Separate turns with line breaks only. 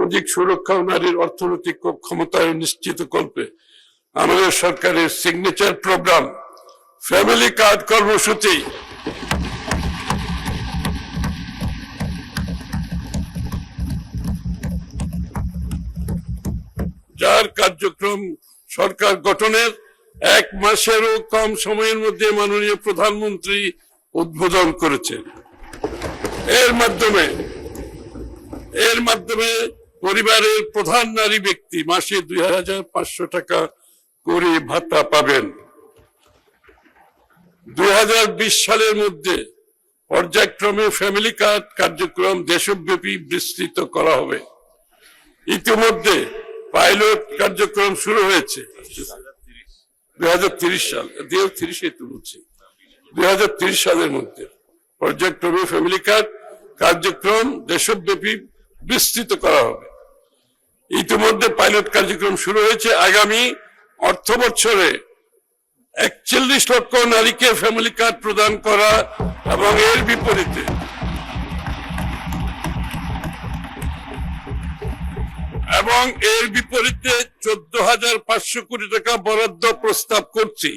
সামাজিক সুরক্ষা ও নারীর অর্থনৈতিক ক্ষমতায়ন নিশ্চিতকল্পে আমাদের সরকারের সিগনেচার প্রোগ্রাম ফ্যামিলি কার্ড কর্মসূচি যার কার্যক্রম সরকার গঠনের 1 মাসেরও কম সময়ের মধ্যে মাননীয় প্রধানমন্ত্রী উদ্বোধন করেছেন। এর মাধ্যমে পরিবারের প্রধান নারী ব্যক্তি মাসে 2500 টাকা করে ভাতা পাবেন। 2020 সালের মধ্যে পর্যায়ক্রমে ফ্যামিলি কার্ড কার্যক্রম দেশব্যাপী বিস্তৃত করা হবে। ইতিমধ্যে পাইলট কার্যক্রম শুরু হয়েছে 2030 সাল 2030 সালের মধ্যে পর্যায়ক্রমে ফ্যামিলি কার্ড কার্যক্রম দেশব্যাপী বিস্তৃত করা হবে। ইতিমধ্যে পাইলট কার্যক্রম শুরু হয়েছে। আগামী অর্থ বছরে 41 লক্ষ নারীকে ফ্যামিলি কার্ড প্রদান করা এবং এর বিপরীতে 14,500 কোটি টাকা বরাদ্দ প্রস্তাব করছি।